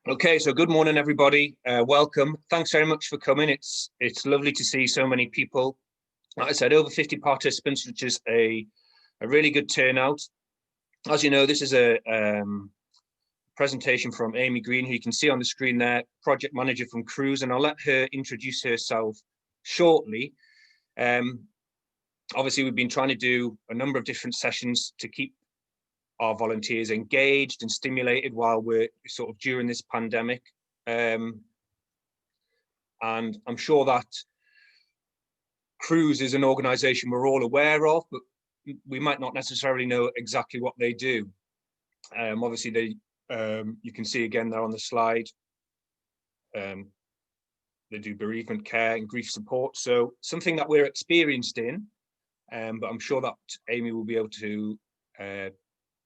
Okay, so good morning, everybody. Welcome. Thanks very much for coming. It's lovely to see so many people. Like I said, over 50 participants, which is a really good turnout. As you know, this is a presentation from Amy Green, who you can see on the screen there, project manager from Cruise, and I'll let her introduce herself shortly. Obviously, we've been trying to do a number of different sessions to keep our volunteers engaged and stimulated while we're sort of during this pandemic. And I'm sure that Cruise is an organisation we're all aware of, but we might not necessarily know exactly what they do. Obviously, you can see again there on the slide, they do bereavement care and grief support. So something that we're experienced in, but I'm sure that Amy will be able to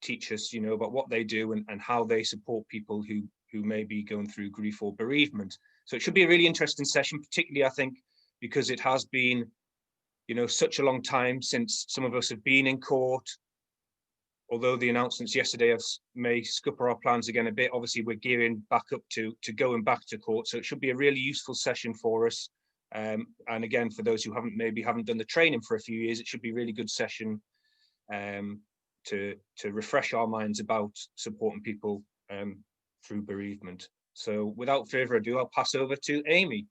teach us, about what they do and how they support people who may be going through grief or bereavement. So it should be a really interesting session, particularly, I think, because it has been, such a long time since some of us have been in court. Although the announcements yesterday may scupper our plans again a bit, obviously we're gearing back up to going back to court. So it should be a really useful session for us. And again, for those who haven't done the training for a few years, it should be a really good session to refresh our minds about supporting people through bereavement. So without further ado, I'll pass over to Amy.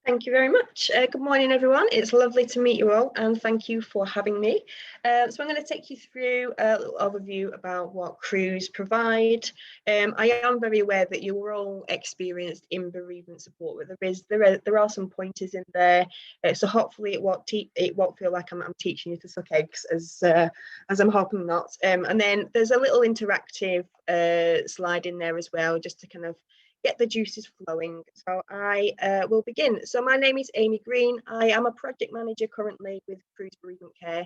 Thank you very much. Good morning, everyone. It's lovely to meet you all, and thank you for having me. So I'm going to take you through a little overview about what Cruise provide. I am very aware that you are all experienced in bereavement support, but there are some pointers in there. So hopefully it won't feel like I'm teaching you to suck eggs, as I'm hoping not. And then there's a little interactive slide in there as well, just to kind of get the juices flowing. So I will begin. So my name is Amy Green. I am a project manager currently with Cruise Bereavement Care.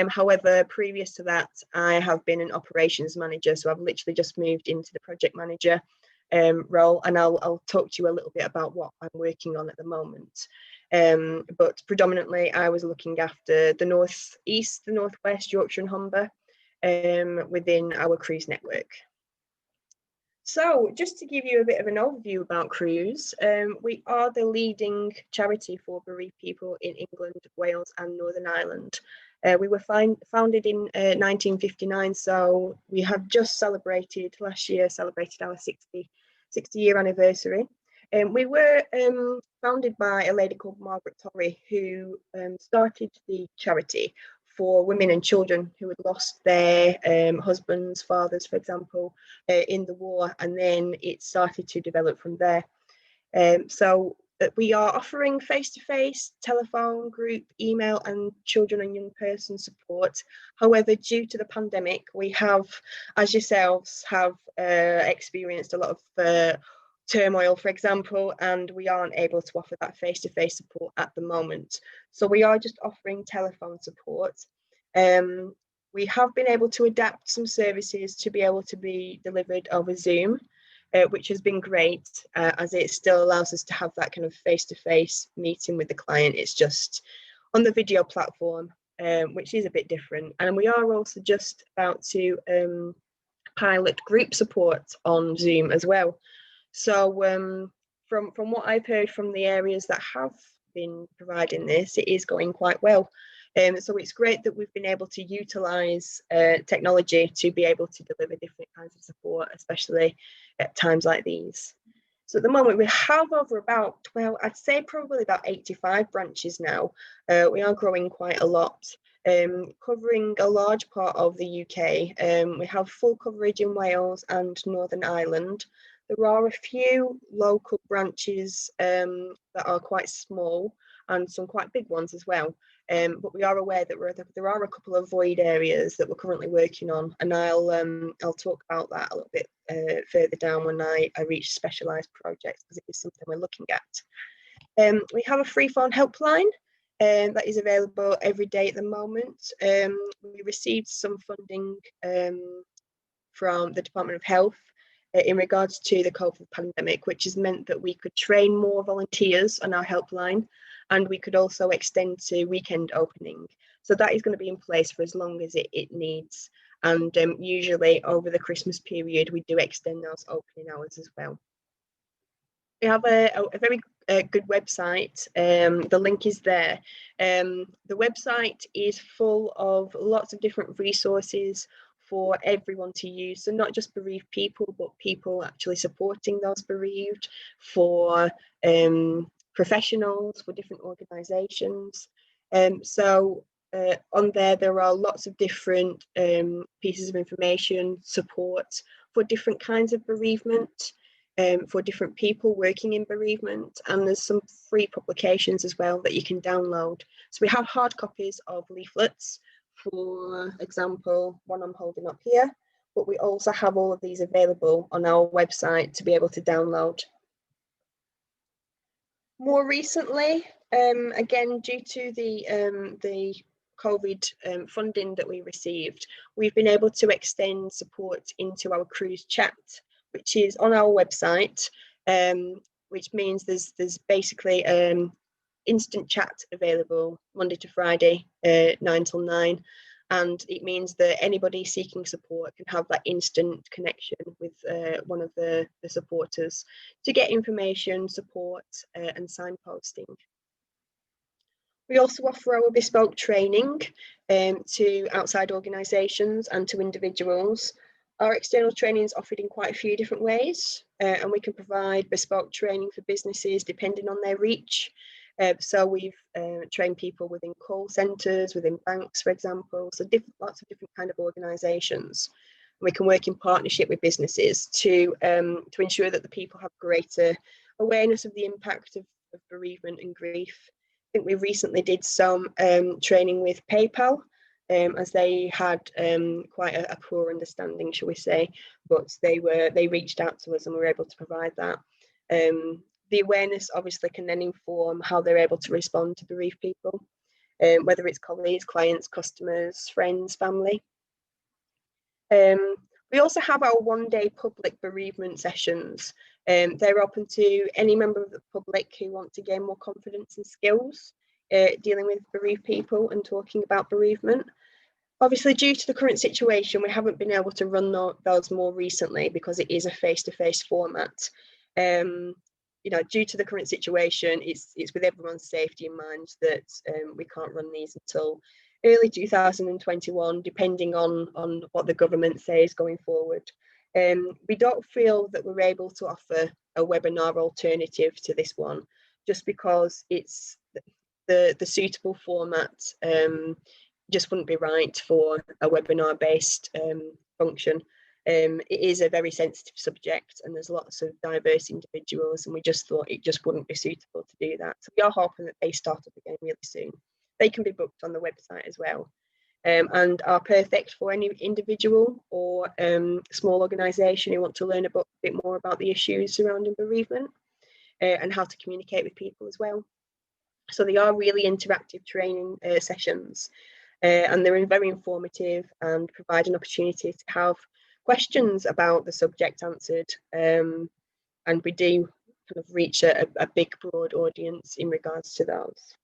However, previous to that, I have been an operations manager. So I've literally just moved into the project manager role, and I'll talk to you a little bit about what I'm working on at the moment. But predominantly, I was looking after the North East, the Northwest, Yorkshire and Humber within our Cruise network. So just to give you a bit of an overview about Cruise, we are the leading charity for bereaved people in England, Wales and Northern Ireland. We were founded in 1959, so we have just last year celebrated our 60-year anniversary. We were founded by a lady called Margaret Torrey, who started the charity for women and children who had lost their husbands, fathers, for example, in the war, and then it started to develop from there. So we are offering face-to-face, telephone, group, email, and children and young person support. However, due to the pandemic, we have, as yourselves, have experienced a lot of turmoil, for example, and we aren't able to offer that face-to-face support at the moment. So we are just offering telephone support. We have been able to adapt some services to be able to be delivered over Zoom, which has been great, as it still allows us to have that kind of face-to-face meeting with the client. It's just on the video platform, which is a bit different. And we are also just about to pilot group support on Zoom as well. So from what I've heard from the areas that have been providing this, it is going quite well. So it's great that we've been able to utilise technology to be able to deliver different kinds of support, especially at times like these. So at the moment we have over about, well, I'd say probably about 85 branches now. We are growing quite a lot, covering a large part of the UK. We have full coverage in Wales and Northern Ireland. There are a few local branches that are quite small and some quite big ones as well. But we are aware that there are a couple of void areas that we're currently working on, and I'll talk about that a little bit further down when I reach specialised projects, because it is something we're looking at. We have a free phone helpline that is available every day at the moment. We received some funding from the Department of Health in regards to the COVID pandemic, which has meant that we could train more volunteers on our helpline, and we could also extend to weekend opening. So that is going to be in place for as long as it needs. And usually over the Christmas period, we do extend those opening hours as well. We have a very good website. The link is there. The website is full of lots of different resources for everyone to use. So not just bereaved people, but people actually supporting those bereaved, for professionals, for different organisations. On there are lots of different pieces of information, support for different kinds of bereavement, for different people working in bereavement, and there's some free publications as well that you can download. So we have hard copies of leaflets, for example, one I'm holding up here, but we also have all of these available on our website to be able to download. More recently, again, due to the COVID funding that we received, we've been able to extend support into our cruise chat, which is on our website, which means there's basically instant chat available Monday to Friday, 9 till 9. And it means that anybody seeking support can have that instant connection with one of the supporters to get information, support, and signposting. We also offer our bespoke training to outside organisations and to individuals. Our external training is offered in quite a few different ways, and we can provide bespoke training for businesses depending on their reach. So we've trained people within call centres, within banks, for example, so lots of different kind of organisations. We can work in partnership with businesses to ensure that the people have greater awareness of the impact of bereavement and grief. I think we recently did some training with PayPal, as they had quite a poor understanding, shall we say, but they reached out to us and we were able to provide that. The awareness obviously can then inform how they're able to respond to bereaved people, whether it's colleagues, clients, customers, friends, family. We also have our one-day public bereavement sessions. They're open to any member of the public who want to gain more confidence and skills dealing with bereaved people and talking about bereavement. Obviously, due to the current situation, we haven't been able to run those more recently because it is a face-to-face format. Due to the current situation, it's with everyone's safety in mind that we can't run these until early 2021, depending on what the government says going forward. We don't feel that we're able to offer a webinar alternative to this one, just because it's the suitable format just wouldn't be right for a webinar-based function. It is a very sensitive subject and there's lots of diverse individuals, and we just thought it just wouldn't be suitable to do that. So we are hoping that they start up again really soon. They can be booked on the website as well, and are perfect for any individual or small organisation who want to learn a bit more about the issues surrounding bereavement and how to communicate with people as well. So they are really interactive training sessions, and they're very informative and provide an opportunity to have questions about the subject answered, and we do kind of reach a big broad audience in regards to those.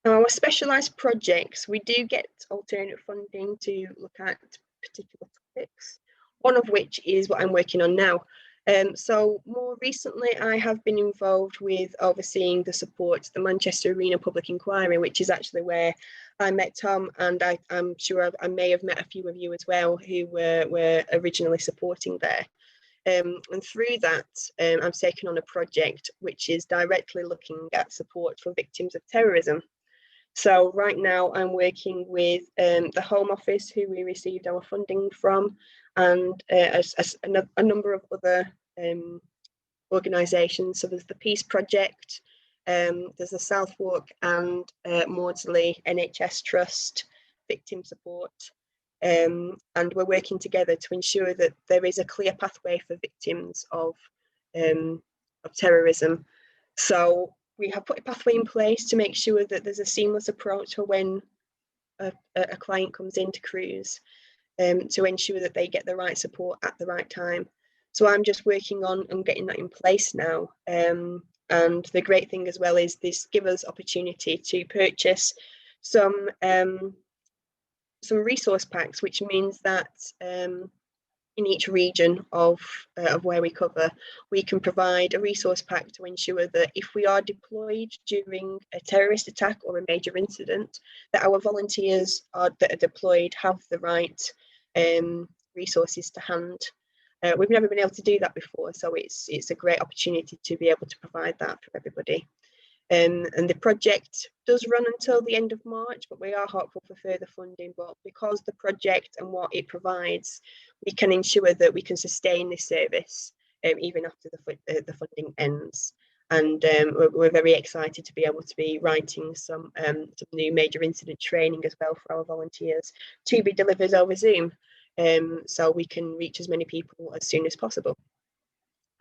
Now, our specialised projects, we do get alternate funding to look at particular topics, one of which is what I'm working on now. So more recently, I have been involved with overseeing the support to the Manchester Arena Public Inquiry, which is actually where I met Tom, and I'm sure I may have met a few of you as well who were originally supporting there. And through that, I've taken on a project which is directly looking at support for victims of terrorism. So right now I'm working with the Home Office, who we received our funding from, and a number of other organisations. So there's the Peace Project, there's the Southwark and Maudsley NHS Trust Victim Support, and we're working together to ensure that there is a clear pathway for victims of terrorism. So we have put a pathway in place to make sure that there's a seamless approach for when a client comes into Cruise, to ensure that they get the right support at the right time. So I'm just working on getting that in place now. And the great thing as well is this gives us opportunity to purchase some some resource packs, which means that in each region of where we cover, we can provide a resource pack to ensure that if we are deployed during a terrorist attack or a major incident, that our volunteers that are deployed have the right resources to hand. We've never been able to do that before, so it's a great opportunity to be able to provide that for everybody. And the project does run until the end of March, but we are hopeful for further funding. But because the project and what it provides, we can ensure that we can sustain this service even after the funding ends. And we're very excited to be able to be writing some new major incident training as well for our volunteers to be delivered over Zoom, so we can reach as many people as soon as possible.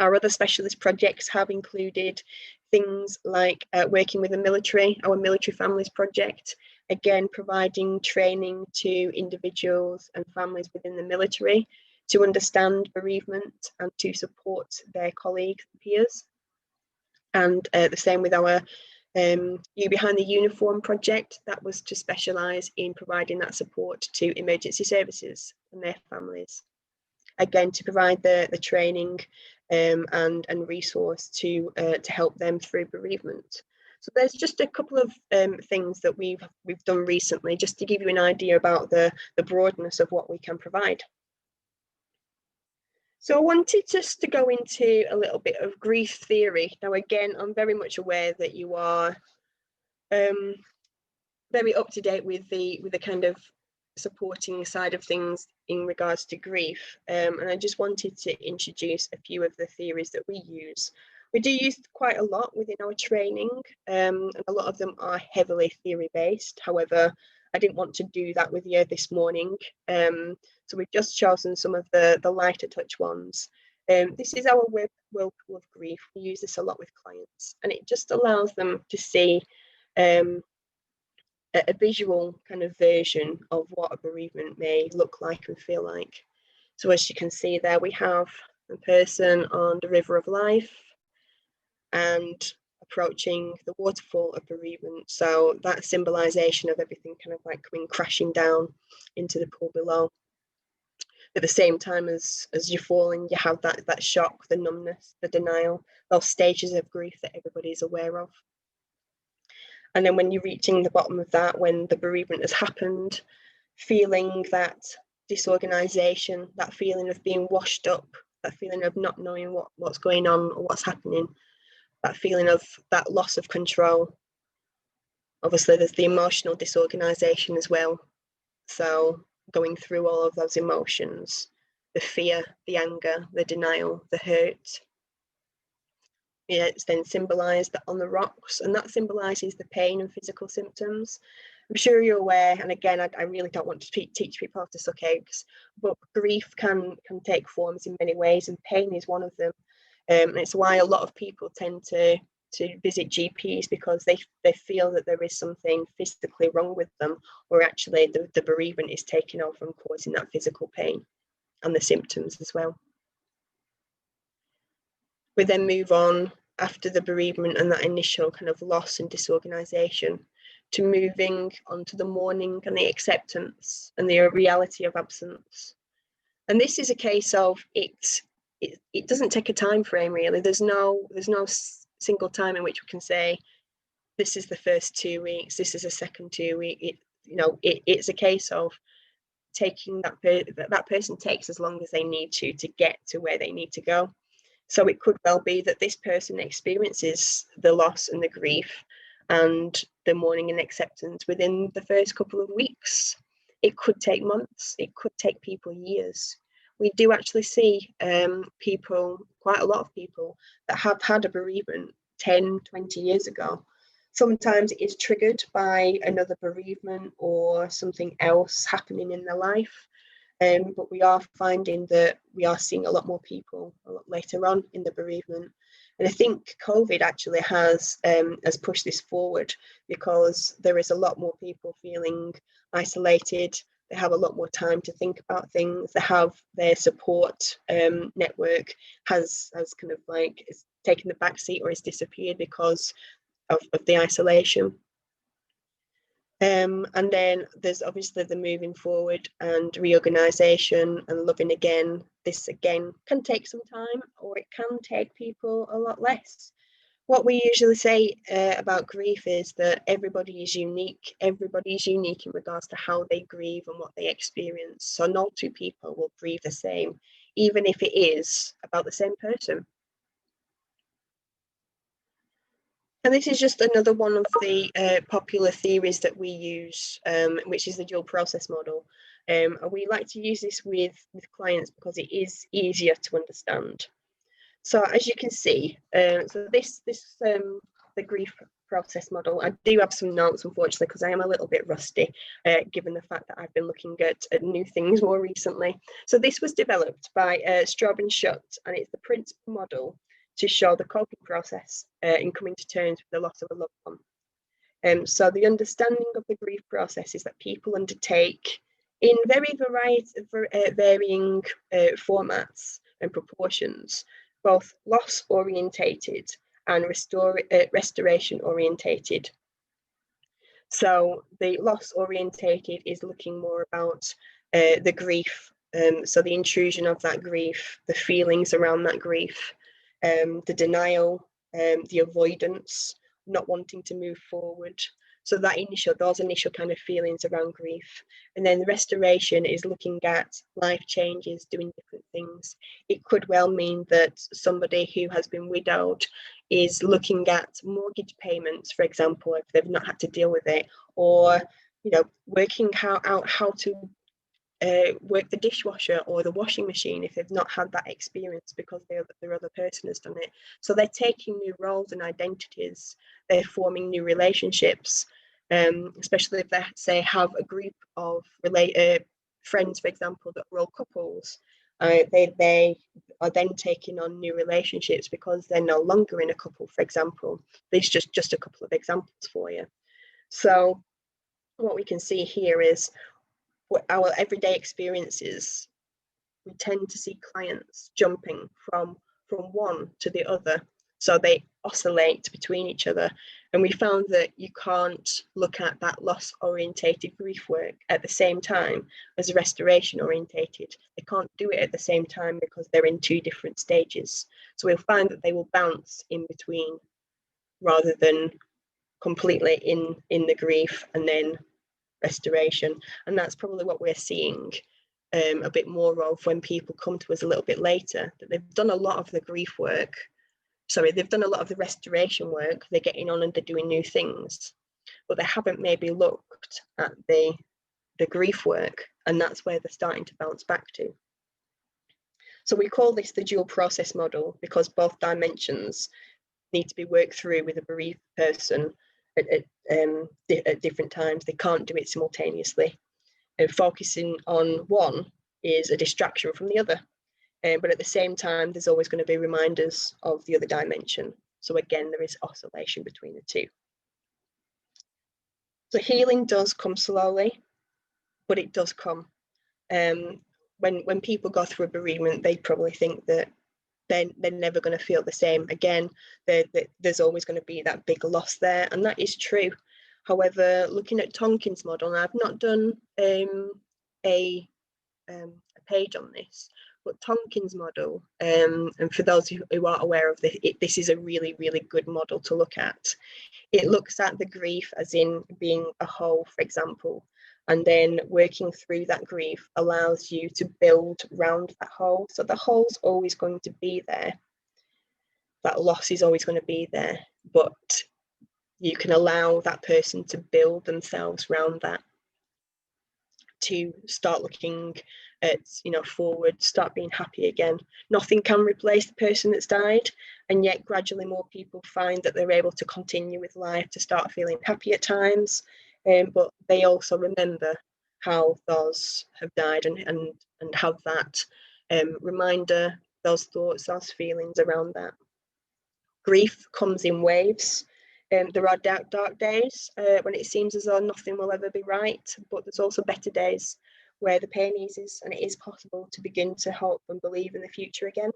Our other specialist projects have included things like working with the military, our military families project, again providing training to individuals and families within the military to understand bereavement and to support their colleagues and peers. And the same with our You Behind the Uniform project, that was to specialise in providing that support to emergency services and their families. Again, to provide the training and resource to help them through bereavement. So there's just a couple of things that we've done recently, just to give you an idea about the broadness of what we can provide. So I wanted just to go into a little bit of grief theory. Now, again, I'm very much aware that you are very up to date with the kind of supporting side of things in regards to grief, and I just wanted to introduce a few of the theories that we use. We do use quite a lot within our training, and a lot of them are heavily theory based. However, I didn't want to do that with you this morning, so we've just chosen some of the lighter touch ones. This is our whirlpool of grief. We use this a lot with clients, and it just allows them to see a visual kind of version of what a bereavement may look like and feel like. So as you can see there, we have a person on the river of life and approaching the waterfall of bereavement. So that symbolization of everything kind of like coming crashing down into the pool below. At the same time as you're falling, you have that shock, the numbness, the denial, those stages of grief that everybody's aware of. And then when you're reaching the bottom of that, when the bereavement has happened, feeling that disorganization, that feeling of being washed up, that feeling of not knowing what's going on or what's happening, that feeling of that loss of control. Obviously, there's the emotional disorganization as well. So going through all of those emotions, the fear, the anger, the denial, the hurt. Yeah, it's then symbolized on the rocks, and that symbolizes the pain and physical symptoms. I'm sure you're aware, and again, I really don't want to teach people how to suck eggs, but grief can take forms in many ways, and pain is one of them. And it's why a lot of people tend to visit GPs, because they feel that there is something physically wrong with them, or actually the bereavement is taking over and causing that physical pain and the symptoms as well. We then move on after the bereavement and that initial kind of loss and disorganization to moving on to the mourning and the acceptance and the reality of absence. And this is a case of it doesn't take a time frame really. There's no single time in which we can say this is the first 2 weeks, this is the second 2 weeks. It's a case of taking that person takes as long as they need to get to where they need to go. So it could well be that this person experiences the loss and the grief and the mourning and acceptance within the first couple of weeks. It could take months, it could take people years. We do actually see people, quite a lot of people, that have had a bereavement 10, 20 years ago. Sometimes it is triggered by another bereavement or something else happening in their life. But we are finding that we are seeing a lot more people a lot later on in the bereavement. And I think COVID actually has pushed this forward, because there is a lot more people feeling isolated. They have a lot more time to think about things. They have their support network has kind of like taken the back seat or has disappeared because of the isolation. And then there's obviously the moving forward and reorganization and loving again. This again can take some time, or it can take people a lot less. What we usually say about grief is that everybody is unique. Everybody is unique in regards to how they grieve and what they experience. So no two people will grieve the same, even if it is about the same person. And this is just another one of the popular theories that we use, which is the dual process model. And we like to use this with clients because it is easier to understand. So as you can see, so this the grief process model. I do have some notes, unfortunately, because I am a little bit rusty, given the fact that I've been looking at new things more recently. So this was developed by Straub and Schutt, and it's the principal model to show the coping process in coming to terms with the loss of a loved one. So the understanding of the grief process is that people undertake in very varying formats and proportions, both loss orientated and restoration orientated. So the loss orientated is looking more about the grief, so the intrusion of that grief, the feelings around that grief, the denial, the avoidance, not wanting to move forward. So those initial kind of feelings around grief. And then the restoration is looking at life changes, doing different things. It could well mean that somebody who has been widowed is looking at mortgage payments, for example, if they've not had to deal with it, or working out how to work the dishwasher or the washing machine if they've not had that experience because their other person has done it. So they're taking new roles and identities, they're forming new relationships, especially if they, say, have a group of friends, for example, that are all couples. They are then taking on new relationships because they're no longer in a couple, for example. There's just a couple of examples for you. So what we can see here is our everyday experiences. We tend to see clients jumping from one to the other, so they oscillate between each other. And we found that you can't look at that loss orientated grief work at the same time as restoration orientated. They can't do it at the same time because they're in two different stages. So we'll find that they will bounce in between rather than completely in the grief and then restoration. And that's probably what we're seeing a bit more of when people come to us a little bit later, that they've done a lot of the grief work. They've done a lot of the restoration work, they're getting on and they're doing new things, but they haven't maybe looked at the grief work, and that's where they're starting to bounce back to. So we call this the dual process model because both dimensions need to be worked through with a bereaved person at different times. They can't do it simultaneously. And focusing on one is a distraction from the other. But at the same time, there's always going to be reminders of the other dimension. So again, there is oscillation between the two. So healing does come slowly, but it does come. When people go through a bereavement, they probably think that they're never going to feel the same again. There's always going to be that big loss there, and that is true. However, looking at Tonkin's model, and I've not done a page on this, but Tonkin's model, and for those who aren't aware of this is a really, really good model to look at. It looks at the grief as in being a whole, for example, and then working through that grief allows you to build round that whole. So the whole's always going to be there. That loss is always going to be there, but you can allow that person to build themselves around that, to start looking at forward, start being happy again. Nothing can replace the person that's died, and yet gradually more people find that they're able to continue with life, to start feeling happy at times, but they also remember how those have died and have that reminder, those thoughts, those feelings around that. Grief comes in waves. There are dark days when it seems as though nothing will ever be right, but there's also better days where the pain eases and it is possible to begin to hope and believe in the future again.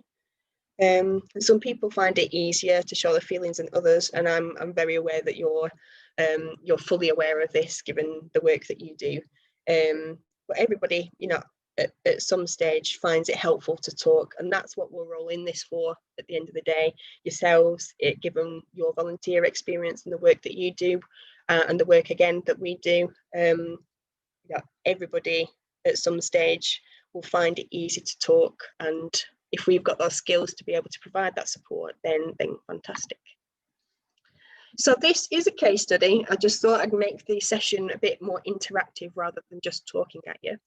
And some people find it easier to show their feelings than others, and I'm very aware that you're fully aware of this, given the work that you do. But everybody, at some stage finds it helpful to talk, and that's what we're all in this for at the end of the day. Yourselves, given your volunteer experience and the work that you do, and the work again that we do, everybody at some stage will find it easy to talk, and if we've got those skills to be able to provide that support, then fantastic. So this is a case study. I just thought I'd make the session a bit more interactive rather than just talking at you.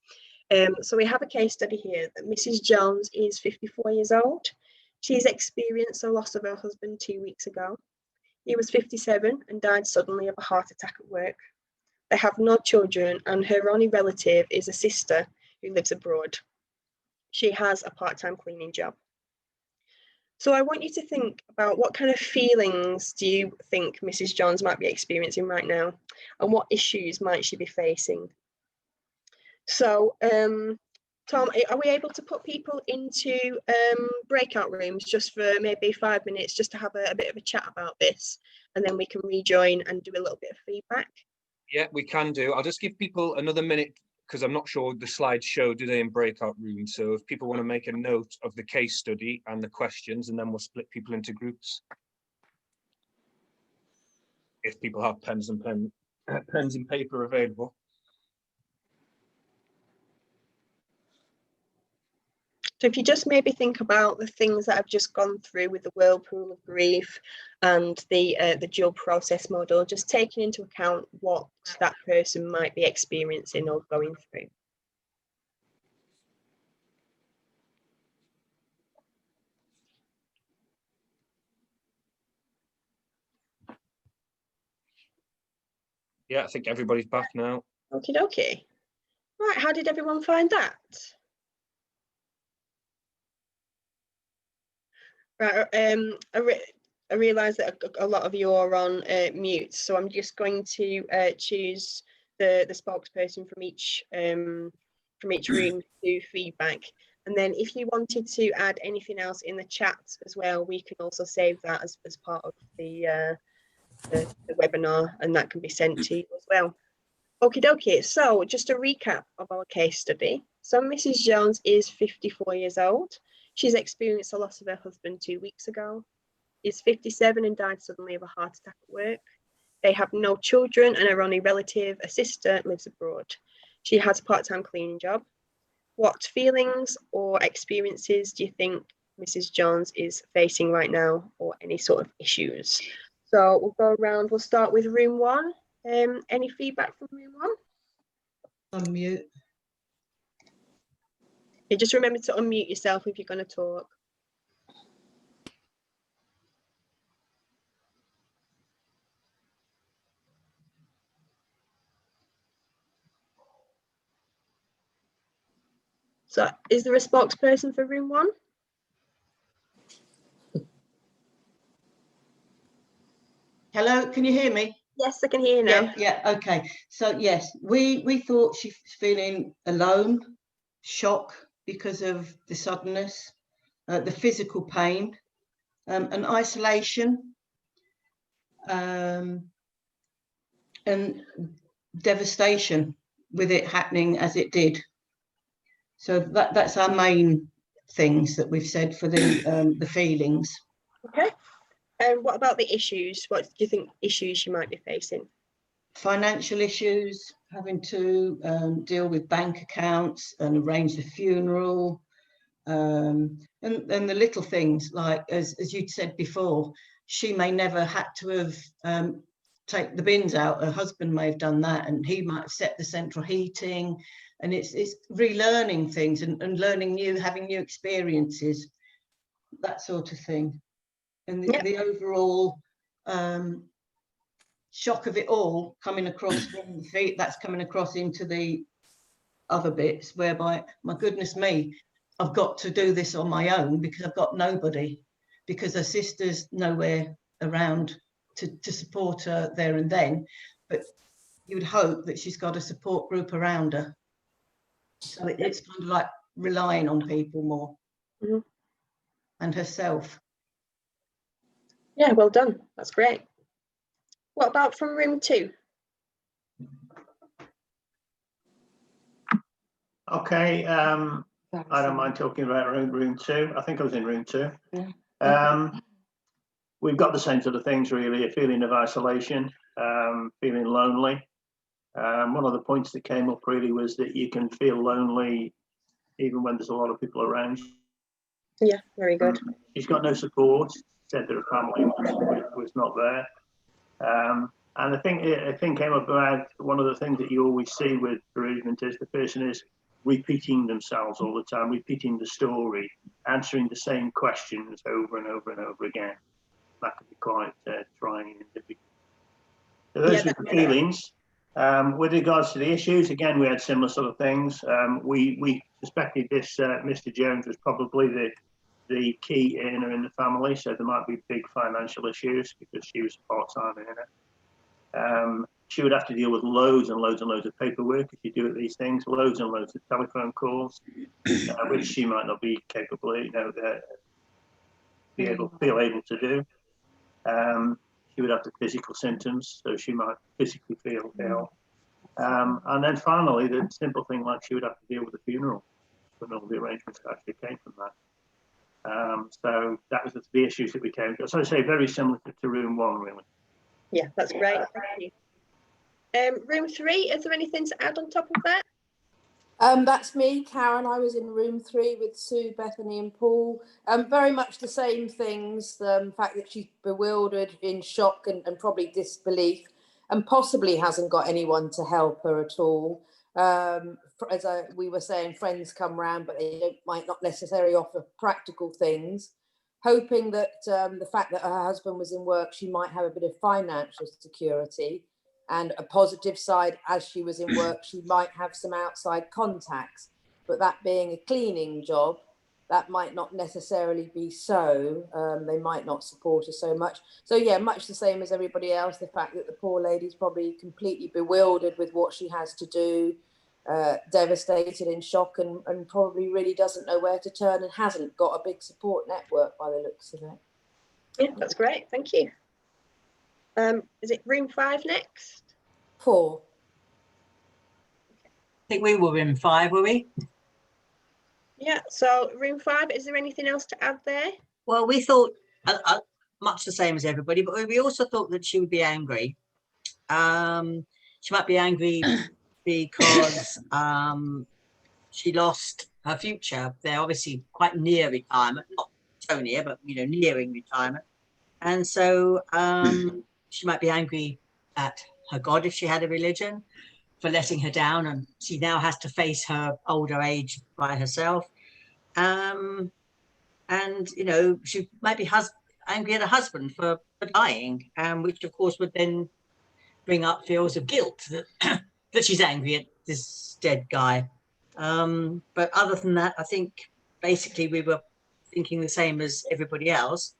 So we have a case study here that Mrs. Jones is 54 years old. She's experienced the loss of her husband 2 weeks ago. He was 57 and died suddenly of a heart attack at work. They have no children, and her only relative is a sister who lives abroad. She has a part-time cleaning job. So I want you to think about what kind of feelings do you think Mrs. Jones might be experiencing right now, and what issues might she be facing? So, Tom, are we able to put people into breakout rooms just for maybe 5 minutes, just to have a bit of a chat about this, and then we can rejoin and do a little bit of feedback? Yeah, we can do. I'll just give people another minute, because I'm not sure the slides show, do they, in breakout rooms? So if people want to make a note of the case study and the questions, and then we'll split people into groups. If people have pens and paper available. So if you just maybe think about the things that I've just gone through with the whirlpool of grief and the dual process model, just taking into account what that person might be experiencing or going through. Yeah, I think everybody's back now. Okie dokie. Right, how did everyone find that? Right, I realise that a lot of you are on mute, so I'm just going to choose the spokesperson from each room to feedback. And then if you wanted to add anything else in the chat as well, we can also save that as part of the webinar, and that can be sent to you as well. Okie dokie, so just a recap of our case study. So Mrs. Jones is 54 years old. She's experienced the loss of her husband 2 weeks ago. Is 57 and died suddenly of a heart attack at work. They have no children, and her only relative, a sister, lives abroad. She has a part-time cleaning job. What feelings or experiences do you think Mrs. Jones is facing right now, or any sort of issues? So we'll go around, we'll start with room one. Any feedback from room one? Unmute. You just remember to unmute yourself if you're going to talk. So is there a spokesperson for room one? Hello, can you hear me? Yes, I can hear you now. Yeah, okay. So yes, we thought she's feeling alone, shock because of the suddenness, the physical pain, and isolation, and devastation with it happening as it did. So that's our main things that we've said for the feelings. Okay. And what about the issues? What do you think issues you might be facing? Financial issues, having to deal with bank accounts and arrange the funeral, and the little things like, as you'd said before, she may never had to have take the bins out. Her husband may have done that, and he might have set the central heating, and it's relearning things and learning having new experiences, that sort of thing. And the overall shock of it all coming across from the feet, that's coming across into the other bits, whereby, my goodness me, I've got to do this on my own because I've got nobody, because her sister's nowhere around to support her there and then. But you would hope that she's got a support group around her. So it's kind of like relying on people more. Mm-hmm. and herself. Yeah, well done. That's great. What about from room 2? Okay, I don't mind talking about room 2. I think I was in room 2. Yeah. We've got the same sort of things, really, a feeling of isolation, feeling lonely. One of the points that came up really was that you can feel lonely even when there's a lot of people around. Yeah, very good. She's got no support, said that her family was not there. And I think a thing came up about one of the things that you always see with bereavement is the person is repeating themselves all the time, repeating the story, answering the same questions over and over and over again. That could be quite trying and difficult. So those were the feelings. With regards to the issues, again, we had similar sort of things. We suspected this Mr. Jones was probably the key earner in the family, so there might be big financial issues because she was a part-time earner. She would have to deal with loads and loads and loads of paperwork if you do these things, loads and loads of telephone calls, which she might not be capable, feel able to do. She would have the physical symptoms, so she might physically feel ill. And then finally, the simple thing like she would have to deal with the funeral, and all the arrangements that actually came from that. So that was the issues that we came to. So I say very similar to room 1, really. Yeah, that's great. Thank you. Room 3, is there anything to add on top of that? That's me, Karen. I was in room 3 with Sue, Bethany and Paul. Very much the same things. The fact that she's bewildered, in shock and probably disbelief, and possibly hasn't got anyone to help her at all. As we were saying, friends come round, but they might not necessarily offer practical things. Hoping that the fact that her husband was in work, she might have a bit of financial security. And a positive side, as she was in work, she might have some outside contacts. But that being a cleaning job, that might not necessarily be so. They might not support her so much. So yeah, much the same as everybody else. The fact that the poor lady's probably completely bewildered with what she has to do, devastated, in shock, and probably really doesn't know where to turn and hasn't got a big support network by the looks of it. Yeah, that's great. Thank you. Is it room 5 next? 4. I think we were in 5, were we? Yeah, so room 5, is there anything else to add there? Well, we thought much the same as everybody, but we also thought that she would be angry. She might be angry because she lost her future. They're obviously quite near retirement, not so near, but nearing retirement. And so she might be angry at her God, if she had a religion, for letting her down, and she now has to face her older age by herself. And she might be angry at her husband for dying, which of course would then bring up feels of guilt that she's angry at this dead guy. But other than that, I think basically we were thinking the same as everybody else.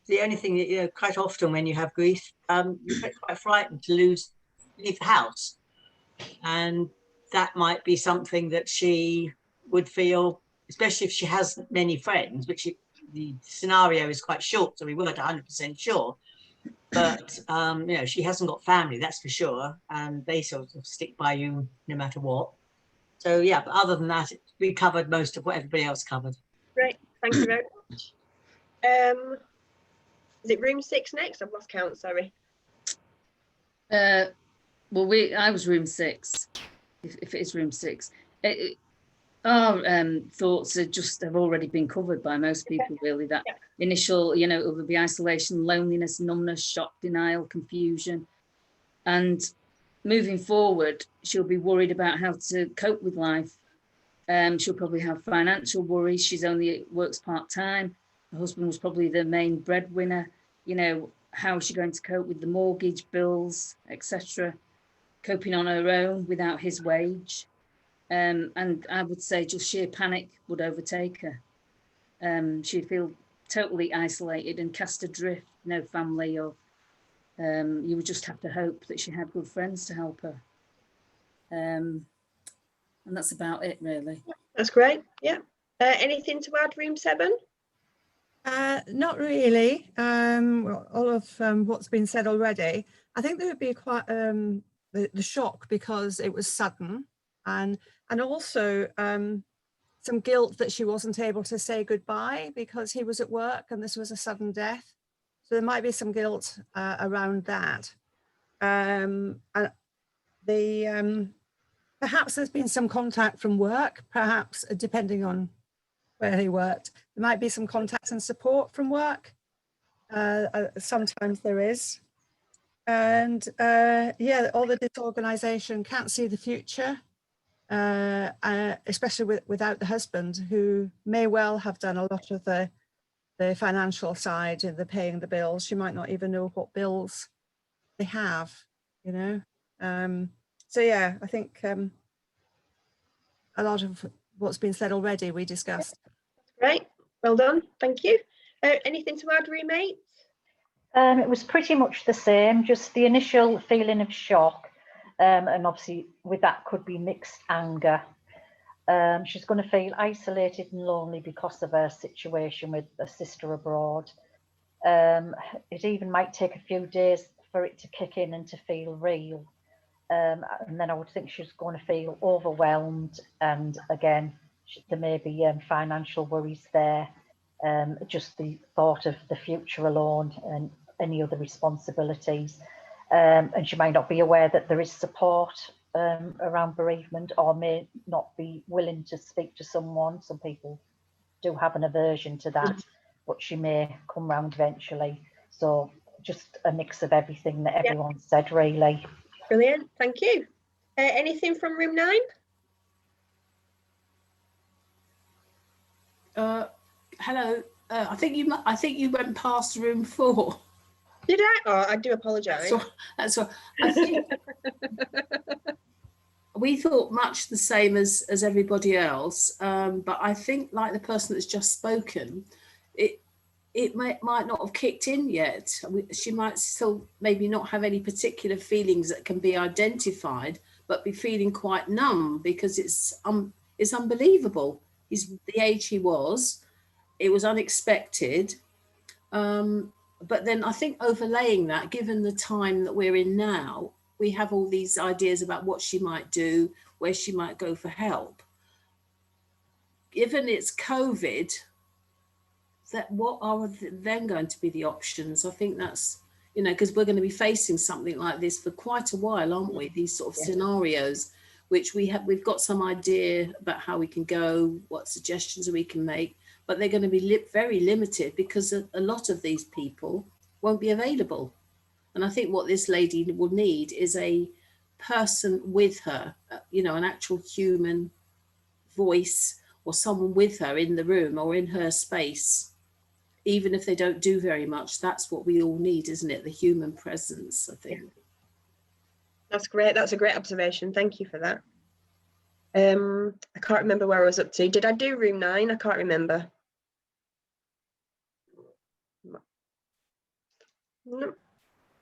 The only thing that, quite often when you have grief, you get quite frightened to leave the house. And that might be something that she would feel, especially if she has many friends, which the scenario is quite short, so we weren't 100% sure. But, she hasn't got family, that's for sure. And they sort of stick by you no matter what. So, yeah, but other than that, we covered most of what everybody else covered. Great, thank you very much. Is it room 6 next? I've lost count, sorry. Well, I was room 6, if it is room 6. Our thoughts have already been covered by most people, really. That initial, it will be isolation, loneliness, numbness, shock, denial, confusion. And moving forward, she'll be worried about how to cope with life. She'll probably have financial worries. She's only works part-time. Her husband was probably the main breadwinner. How is she going to cope with the mortgage, bills, etc.? Coping on her own without his wage. And I would say just sheer panic would overtake her. She'd feel totally isolated and cast adrift, no family, or you would just have to hope that she had good friends to help her. And that's about it, really. That's great, yeah. Anything to add, room 7? Not really. Well, all of what's been said already. I think there would be quite the shock because it was sudden, and also some guilt that she wasn't able to say goodbye because he was at work and this was a sudden death. So there might be some guilt around that. And perhaps there's been some contact from work, perhaps depending on where he worked. There might be some contact and support from work. Sometimes there is. And yeah, all the disorganization, can't see the future, especially without the husband, who may well have done a lot of the financial side and the paying the bills. She might not even know what bills they have, you know. So yeah, I think a lot of what's been said already we discussed. Great, well done, thank you. Anything to add, roommate? It was pretty much the same, just the initial feeling of shock, and obviously with that could be mixed anger. She's going to feel isolated and lonely because of her situation with a sister abroad. It even might take a few days for it to kick in and to feel real. And then I would think she's going to feel overwhelmed, and again, there may be financial worries there. Just the thought of the future alone and any other responsibilities. And she might not be aware that there is support around bereavement, or may not be willing to speak to someone. Some people do have an aversion to that, but she may come round eventually. So just a mix of everything that everyone said, really. Brilliant, thank you. Anything from room 9? Hello. I think you went past room 4. Did I? Oh, I do apologise. That's what I think. We thought much the same as everybody else, but I think, like the person that's just spoken, it might not have kicked in yet. She might still maybe not have any particular feelings that can be identified, but be feeling quite numb because it's unbelievable. He's the age he was. It was unexpected. But then I think overlaying that, given the time that we're in now, we have all these ideas about what she might do, where she might go for help. Given it's COVID, what are then going to be the options? I think that's, because we're going to be facing something like this for quite a while, aren't we? These sort of scenarios, which we've got some idea about how we can go, what suggestions we can make, but they're going to be very limited because a lot of these people won't be available. And I think what this lady will need is a person with her, an actual human voice, or someone with her in the room or in her space. Even if they don't do very much, that's what we all need, isn't it? The human presence, I think. That's great. That's a great observation. Thank you for that. I can't remember where I was up to. Did I do room 9? I can't remember. No.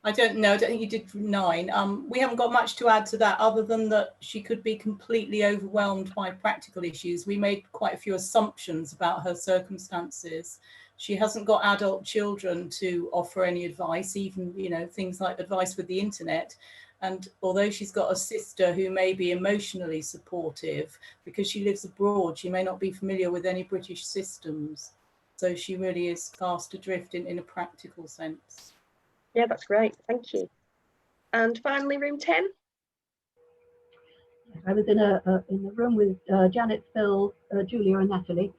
I don't know. I don't think you did room 9. We haven't got much to add to that, other than that she could be completely overwhelmed by practical issues. We made quite a few assumptions about her circumstances. She hasn't got adult children to offer any advice, even, things like advice with the internet. And although she's got a sister who may be emotionally supportive, because she lives abroad, she may not be familiar with any British systems. So she really is cast adrift in a practical sense. Yeah, that's great. Thank you. And finally, room 10. I was in a room with Janet, Phil, Julia and Natalie.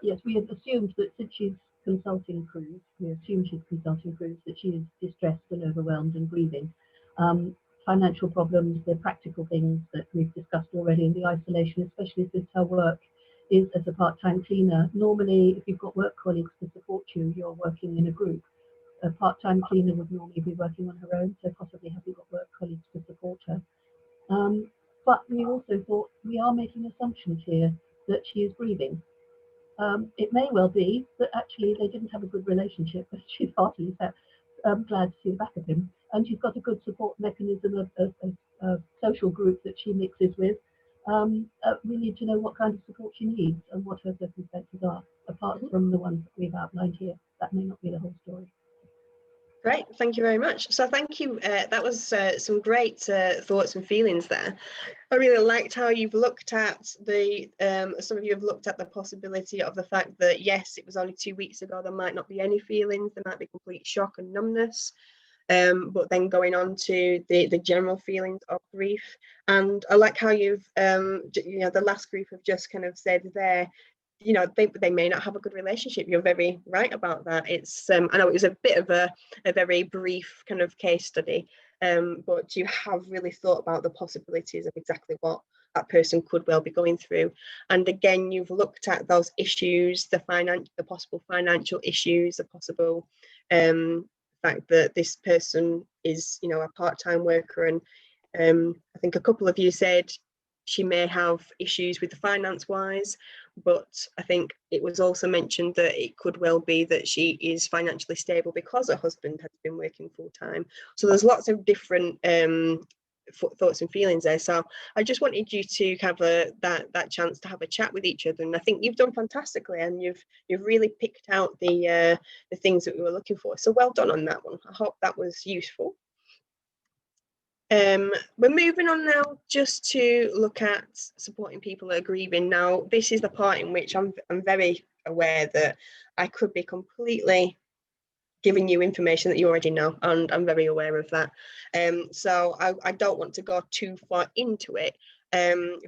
Yes, we had assumed that since she's consulting crews, that she is distressed and overwhelmed and grieving. Financial problems, the practical things that we've discussed already, in the isolation, especially since her work is as a part-time cleaner. Normally, if you've got work colleagues to support you, you're working in a group. A part-time cleaner would normally be working on her own, so possibly having got work colleagues to support her. But we also thought we are making assumptions here that she is grieving. It may well be that actually they didn't have a good relationship, but she's heartily glad to see the back of him. And she's got a good support mechanism of social group that she mixes with. we need to know what kind of support she needs and what her circumstances are, apart from the ones that we've outlined here. That may not be the whole story. Great, thank you very much. So thank you, that was some great thoughts and feelings there. I really liked how you've looked at the, some of you have looked at the possibility of the fact that yes, it was only 2 weeks ago, there might not be any feelings, there might be complete shock and numbness, but then going on to the general feelings of grief. And I like how you've, you know, the last group have just kind of said there, you know, they may not have a good relationship. You're very right about that. It's I know it was a bit of a very brief kind of case study, but you have really thought about the possibilities of exactly what that person could well be going through. And again, you've looked at those issues, the possible financial issues, the possible fact that this person is, you know, a part-time worker, and I think a couple of you said she may have issues with the finance wise, but I think it was also mentioned that it could well be that she is financially stable because her husband has been working full-time. So there's lots of different thoughts and feelings there. So I just wanted you to have that chance to have a chat with each other, and I think you've done fantastically, and you've really picked out the things that we were looking for. So well done on that one. I hope that was useful. We're moving on now just to look at supporting people that are grieving. Now, this is the part in which I'm very aware that I could be completely giving you information that you already know, and I'm very aware of that. So I don't want to go too far into it,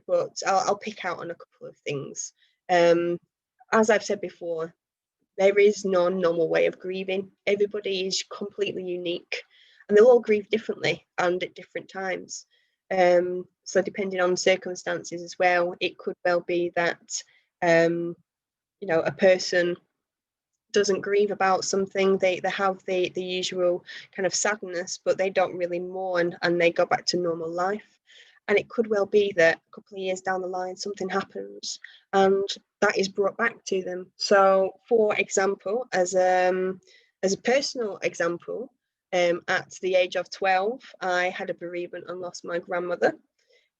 but I'll pick out on a couple of things. As I've said before, there is no normal way of grieving. Everybody is completely unique, and they'll all grieve differently and at different times. So depending on circumstances as well, it could well be that you know, a person doesn't grieve about something, they have the usual kind of sadness, but they don't really mourn and they go back to normal life. And it could well be that a couple of years down the line something happens and that is brought back to them. So for example, as a personal example, at the age of 12, I had a bereavement and lost my grandmother.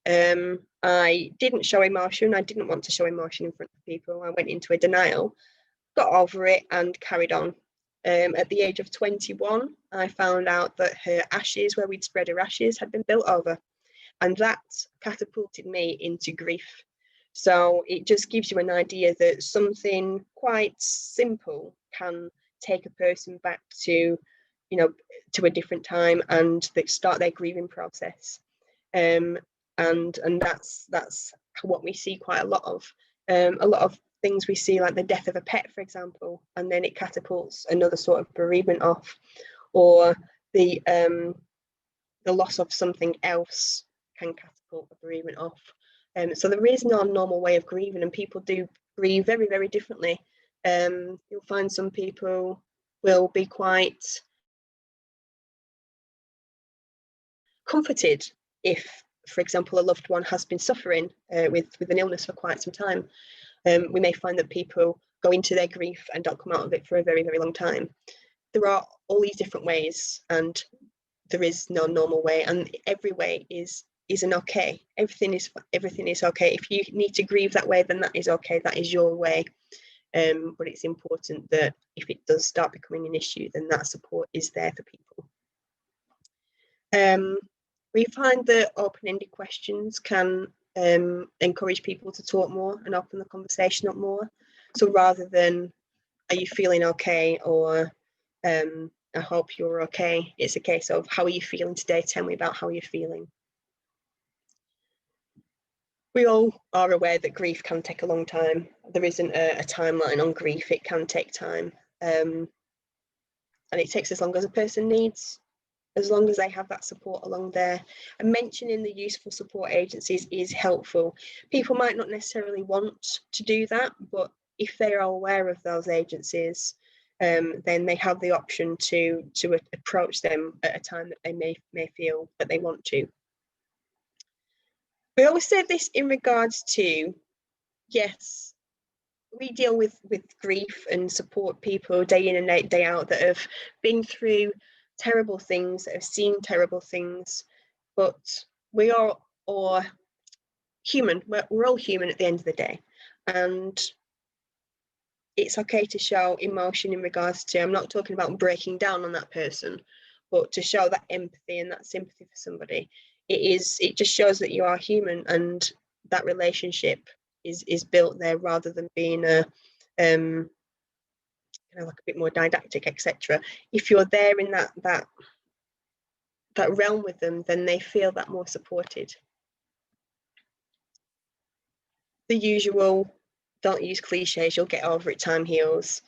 I didn't show emotion. I didn't want to show emotion in front of people. I went into a denial, got over it and carried on. At the age of 21, I found out that her ashes, where we'd spread her ashes, had been built over, and that catapulted me into grief. So it just gives you an idea that something quite simple can take a person back to, you know, to a different time, and they start their grieving process. And that's what we see quite a lot of things we see, like the death of a pet, for example, and then it catapults another sort of bereavement off, or the loss of something else can catapult a bereavement off. So there is no normal way of grieving, and people do grieve very, very differently. You'll find some people will be quite comforted if, for example, a loved one has been suffering with an illness for quite some time. We may find that people go into their grief and don't come out of it for a very, very long time. There are all these different ways, and there is no normal way, and every way is an okay. Everything is okay. If you need to grieve that way, then that is okay. That is your way. But it's important that if it does start becoming an issue, then that support is there for people. We find that open-ended questions can encourage people to talk more and open the conversation up more. So rather than, are you feeling okay, or I hope you're okay, it's a case of, how are you feeling today? Tell me about how you're feeling. We all are aware that grief can take a long time. There isn't a timeline on grief. It can take time, and it takes as long as a person needs, as long as they have that support along there. And mentioning the useful support agencies is helpful. People might not necessarily want to do that, but if they are aware of those agencies, then they have the option to approach them at a time that they may feel that they want to. We always say this in regards to, yes, we deal with grief and support people day in and day out that have been through terrible things, that have seen terrible things, but we are all human. We're all human at the end of the day, and it's okay to show emotion in regards to, I'm not talking about breaking down on that person, but to show that empathy and that sympathy for somebody. It just shows that you are human, and that relationship is built there, rather than being a kind of like a bit more didactic, etc. If you're there in that realm with them, then they feel that more supported. The usual, don't use cliches, you'll get over it, time heals.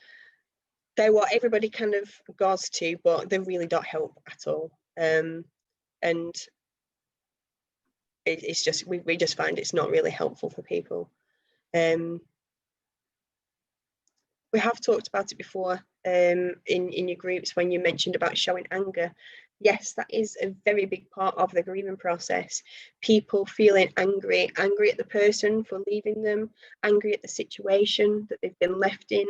They're what everybody kind of goes to, but they really don't help at all. And it's just, we just find it's not really helpful for people. We have talked about it before in your groups when you mentioned about showing anger. Yes, that is a very big part of the grieving process. People feeling angry at the person for leaving them, angry at the situation that they've been left in,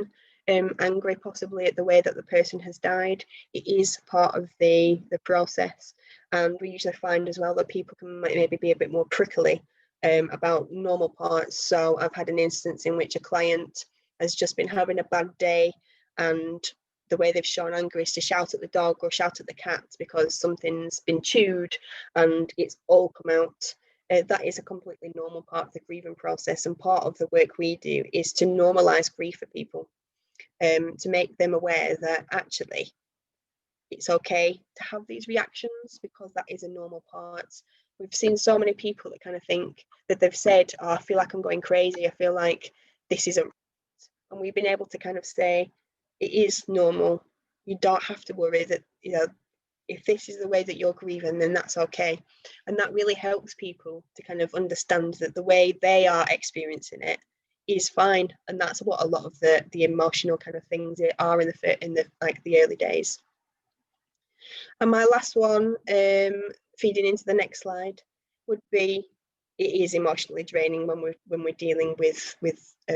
angry possibly at the way that the person has died. It is part of the process. And we usually find as well that people can maybe be a bit more prickly about normal parts. So I've had an instance in which a client has just been having a bad day, and the way they've shown anger is to shout at the dog or shout at the cat because something's been chewed and it's all come out. That is a completely normal part of the grieving process, and part of the work we do is to normalise grief for people, to make them aware that actually it's okay to have these reactions, because that is a normal part. We've seen so many people that kind of think that they've said, oh, I feel like I'm going crazy, I feel like this isn't right. And we've been able to kind of say, it is normal. You don't have to worry that, you know, if this is the way that you're grieving, then that's okay. And that really helps people to kind of understand that the way they are experiencing it is fine. And that's what a lot of the emotional kind of things are in the like the early days. And my last one, feeding into the next slide, would be, it is emotionally draining when we're dealing with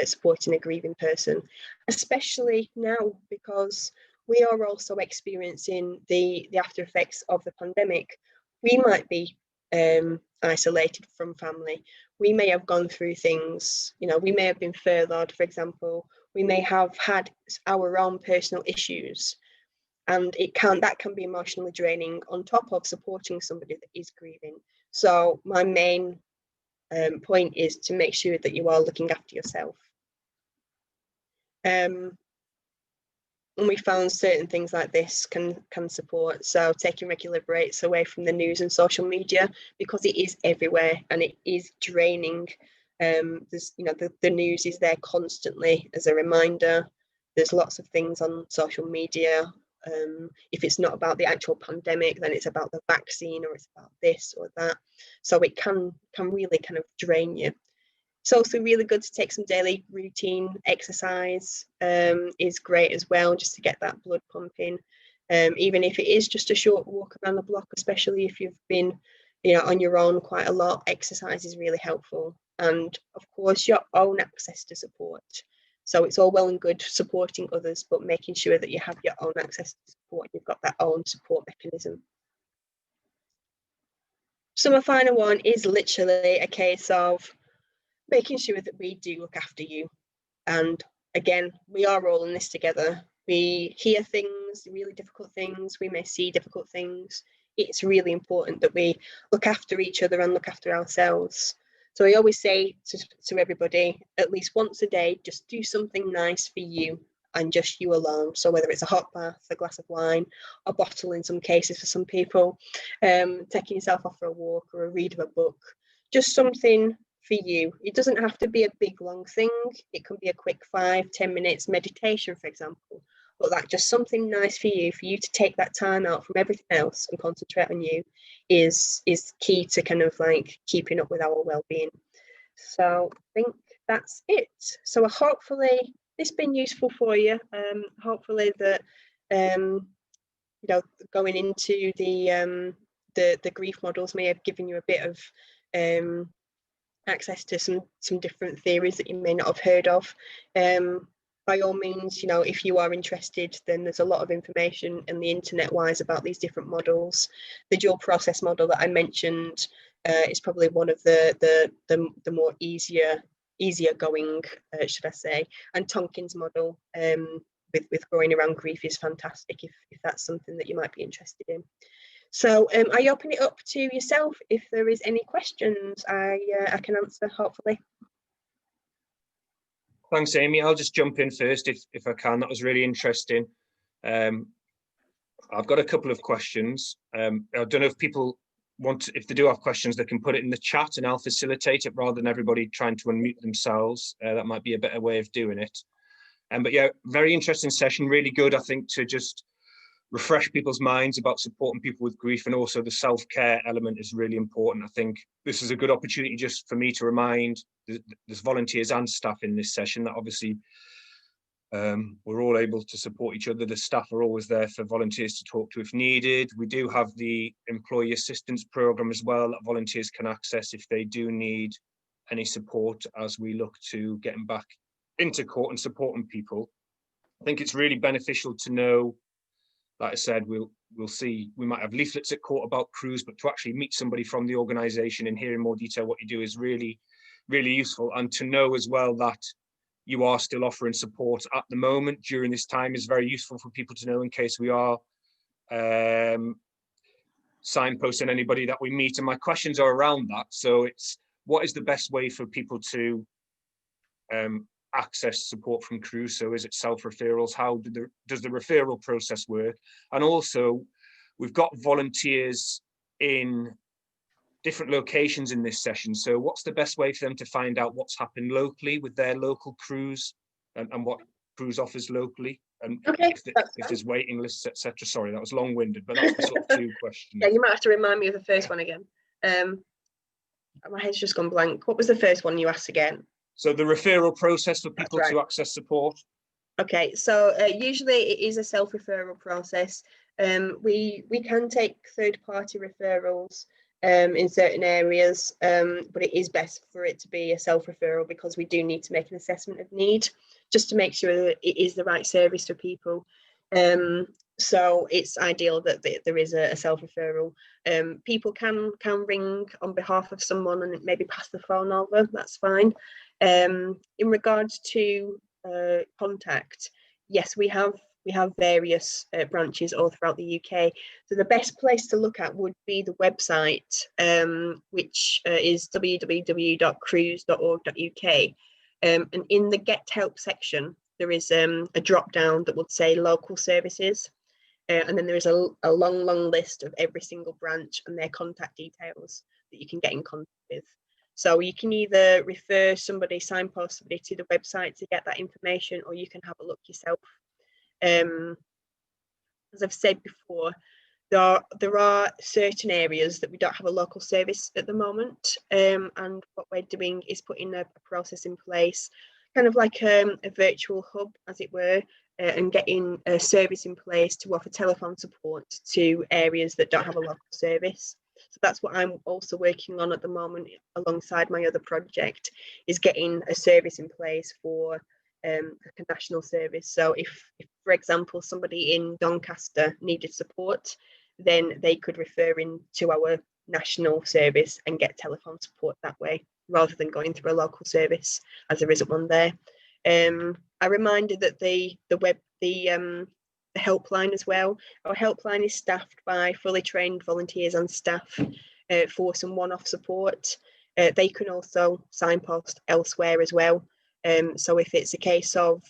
supporting a grieving person, especially now, because we are also experiencing the after effects of the pandemic. We might be isolated from family. We may have gone through things, you know, we may have been furloughed, for example. We may have had our own personal issues, and that can be emotionally draining on top of supporting somebody that is grieving. So my main point is to make sure that you are looking after yourself. And we found certain things like this can support. So taking regular breaks away from the news and social media, because it is everywhere and it is draining. There's, you know, the news is there constantly as a reminder. There's lots of things on social media. If it's not about the actual pandemic, then it's about the vaccine, or it's about this or that. So it can really kind of drain you. It's also really good to take some daily routine exercise, is great as well, just to get that blood pumping. Even if it is just a short walk around the block, especially if you've been, you know, on your own quite a lot, exercise is really helpful. And of course, your own access to support. So it's all well and good supporting others, but making sure that you have your own access to support, you've got that own support mechanism. So my final one is literally a case of making sure that we do look after you. And again, we are all in this together. We hear things, really difficult things, we may see difficult things. It's really important that we look after each other and look after ourselves. So I always say to everybody, at least once a day, just do something nice for you and just you alone. So whether it's a hot bath, a glass of wine, a bottle in some cases for some people, taking yourself off for a walk or a read of a book, just something for you. It doesn't have to be a big long thing. It can be a quick 5-10 minutes meditation, for example, but that just something nice for you to take that time out from everything else and concentrate on you is key to kind of like keeping up with our well-being. So I think that's it. So hopefully it's been useful for you. Hopefully that you know, going into the grief models may have given you a bit of access to some different theories that you may not have heard of. By all means, you know, if you are interested, then there's a lot of information in the internet wise about these different models. The dual process model that I mentioned is probably one of the more easier going, should I say. And Tonkin's model with growing around grief is fantastic if that's something that you might be interested in. So I open it up to yourself. If there is any questions, I can answer, hopefully. Thanks, Amy. I'll just jump in first if I can. That was really interesting. I've got a couple of questions. I don't know if people if they do have questions, they can put it in the chat and I'll facilitate it rather than everybody trying to unmute themselves. That might be a better way of doing it. But yeah, very interesting session, really good, I think, to just refresh people's minds about supporting people with grief, and also the self-care element is really important. I think this is a good opportunity just for me to remind there's volunteers and staff in this session that obviously we're all able to support each other. The staff are always there for volunteers to talk to if needed. We do have the employee assistance program as well that volunteers can access if they do need any support as we look to getting back into court and supporting people. I think it's really beneficial to know, like I said, we'll see, we might have leaflets at court about CRWS, but to actually meet somebody from the organisation and hear in more detail what you do is really, really useful. And to know as well that you are still offering support at the moment during this time is very useful for people to know in case we are signposting anybody that we meet. And my questions are around that. So it's, what is the best way for people to access support from CRWS? So is it self-referrals? How does the referral process work? And also, we've got volunteers in different locations in this session. So what's the best way for them to find out what's happened locally with their local CRWS and what CRWS offers locally? And okay, if there's waiting lists, etc. Sorry, that was long-winded, but that's the sort of 2 questions. Yeah, you might have to remind me of the first one again. My head's just gone blank. What was the first one you asked again? So the referral process for people to access support. Okay, so usually it is a self-referral process. We can take third-party referrals in certain areas, but it is best for it to be a self-referral because we do need to make an assessment of need just to make sure that it is the right service for people. So it's ideal that there is a self-referral. People can ring on behalf of someone and maybe pass the phone over, that's fine. In regards to contact, yes, we have various branches all throughout the UK. So the best place to look at would be the website, which is www.crws.org.uk. And in the Get Help section, there is a drop down that would say local services. And then there is a long list of every single branch and their contact details that you can get in contact with. So you can either refer somebody, signpost somebody to the website to get that information, or you can have a look yourself. As I've said before, there are certain areas that we don't have a local service at the moment, and what we're doing is putting a process in place, kind of like a virtual hub, as it were, and getting a service in place to offer telephone support to areas that don't have a local service. So that's what I'm also working on at the moment alongside my other project, is getting a service in place for a national service. So if, for example, somebody in Doncaster needed support, then they could refer in to our national service and get telephone support that way, rather than going through a local service, as there isn't one there. I reminded that the helpline as well. Our helpline is staffed by fully trained volunteers and staff for some one-off support. They can also signpost elsewhere as well. So if it's a case of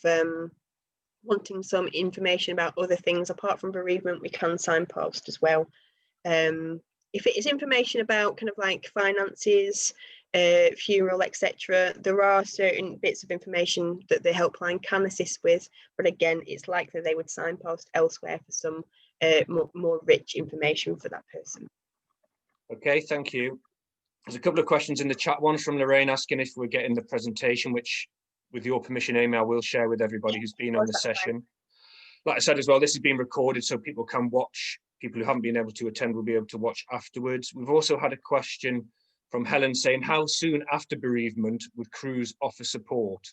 wanting some information about other things apart from bereavement, we can signpost as well. If it is information about kind of like finances, funeral, etc., there are certain bits of information that the helpline can assist with, but again, it's likely they would signpost elsewhere for some more rich information for that person. Okay, thank you. There's a couple of questions in the chat. One from Lorraine asking if we're getting the presentation, which with your permission, Amy, I will share with everybody who's been on the session. Like I said as well, this is being recorded so people can watch. People who haven't been able to attend will be able to watch afterwards. We've also had a question from Helen saying, how soon after bereavement would CRWS offer support?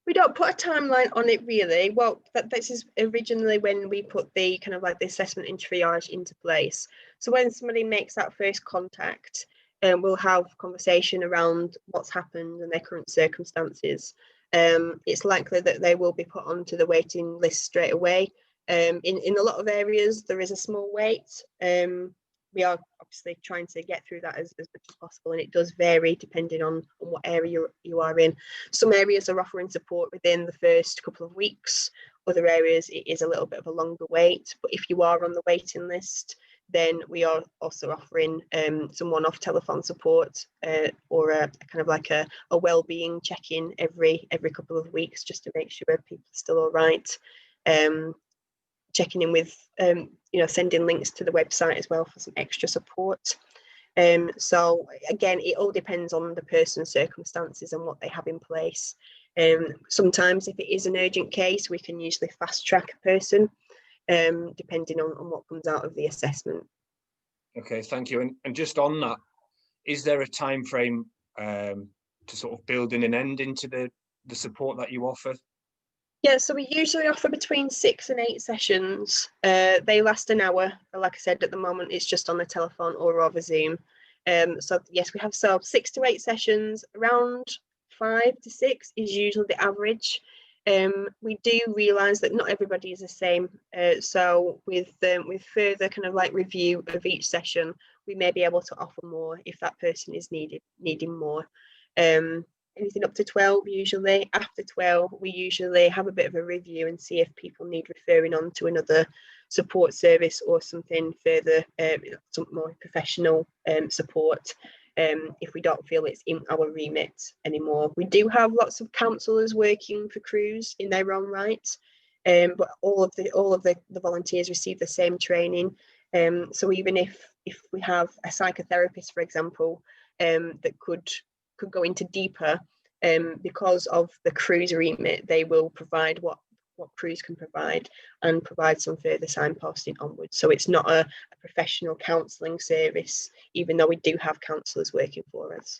We don't put a timeline on it really. Well, this is originally when we put the kind of like the assessment and triage into place. So when somebody makes that first contact, we'll have conversation around what's happened and their current circumstances. It's likely that they will be put onto the waiting list straight away. In a lot of areas, there is a small wait. We are obviously trying to get through that as much as possible, and it does vary depending on what area you are in. Some areas are offering support within the first couple of weeks. Other areas, it is a little bit of a longer wait. But if you are on the waiting list, then we are also offering some one-off telephone support or a kind of like a well-being check-in every couple of weeks, just to make sure people are still all right. Checking in with, sending links to the website as well for some extra support. So again, it all depends on the person's circumstances and what they have in place. Sometimes if it is an urgent case, we can usually fast track a person, depending on what comes out of the assessment. Okay, thank you. And just on that, is there a time frame to sort of build in an end into the support that you offer? Yeah, so we usually offer between 6 and 8 sessions. They last an hour. Like I said, at the moment, it's just on the telephone or over Zoom. So yes, we have 6 to 8 sessions. Around 5 to 6 is usually the average. We do realise that not everybody is the same. So with further kind of like review of each session, we may be able to offer more if that person is needing more. Anything up to 12 usually. After 12, we usually have a bit of a review and see if people need referring on to another support service or something further, some more professional support. If we don't feel it's in our remit anymore. We do have lots of counsellors working for crews in their own right, but all of the volunteers receive the same training. So even if we have a psychotherapist, for example, that could go into deeper, because of the crew's remit, they will provide what crews can provide and provide some further signposting onwards. So it's not a professional counselling service, even though we do have counsellors working for us.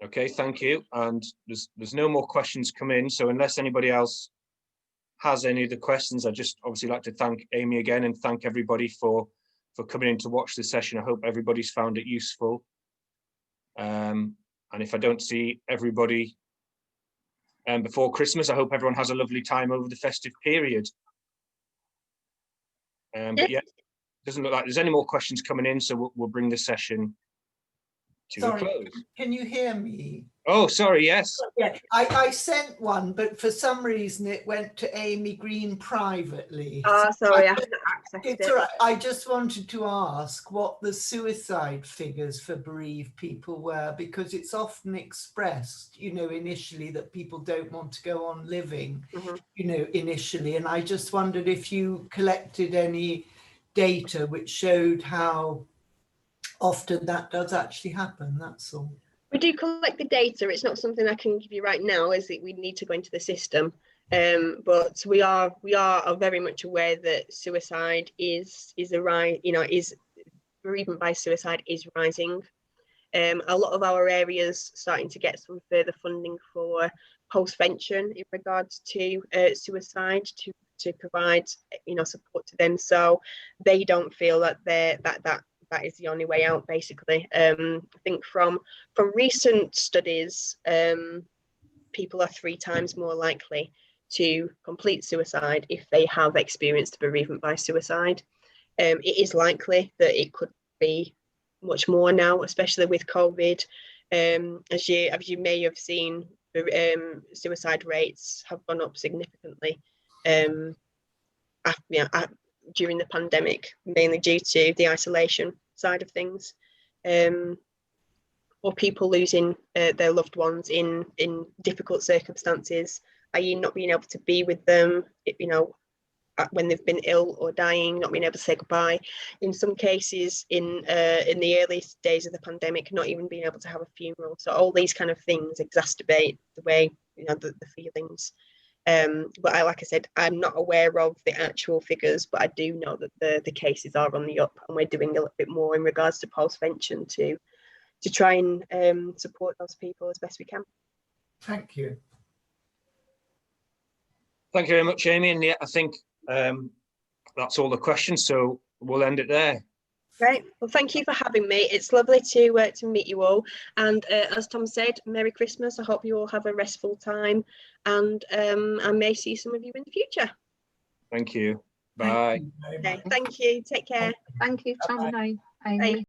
Okay, thank you. And there's no more questions come in. So unless anybody else has any of the questions, I'd just obviously like to thank Amy again and thank everybody for coming in to watch the session. I hope everybody's found it useful. And if I don't see everybody before Christmas, I hope everyone has a lovely time over the festive period. But yeah, it doesn't look like there's any more questions coming in, so we'll bring the session to a close. Can you hear me? Oh, sorry, yes. Yeah, I sent one, but for some reason it went to Amy Green privately. Oh, sorry, I haven't accessed it. It's all right. I just wanted to ask what the suicide figures for bereaved people were, because it's often expressed, initially that people don't want to go on living, initially. And I just wondered if you collected any data which showed how often that does actually happen, that's all. We do collect the data. It's not something I can give you right now, as we need to go into the system. But we are very much aware that suicide is a rise. Is bereavement by suicide is rising. A lot of our areas starting to get some further funding for postvention in regards to suicide to provide support to them, so they don't feel that that is the only way out, basically. I think from recent studies, people are 3 times more likely to complete suicide if they have experienced bereavement by suicide. It is likely that it could be much more now, especially with COVID. As you may have seen, suicide rates have gone up significantly during the pandemic, mainly due to the isolation side of things, or people losing their loved ones in difficult circumstances, i.e. not being able to be with them, when they've been ill or dying, not being able to say goodbye. In some cases, in the early days of the pandemic, not even being able to have a funeral. So all these kind of things exacerbate the way, the feelings. But like I said, I'm not aware of the actual figures, but I do know that the cases are on the up, and we're doing a little bit more in regards to postvention to try and support those people as best we can. Thank you. Thank you very much, Amy. And yeah, I think that's all the questions, so we'll end it there. Great. Well, thank you for having me. It's lovely to meet you all. And as Tom said, Merry Christmas. I hope you all have a restful time, and I may see some of you in the future. Thank you. Bye. Okay, thank you. Take care. Thank you, Tom and I. Bye.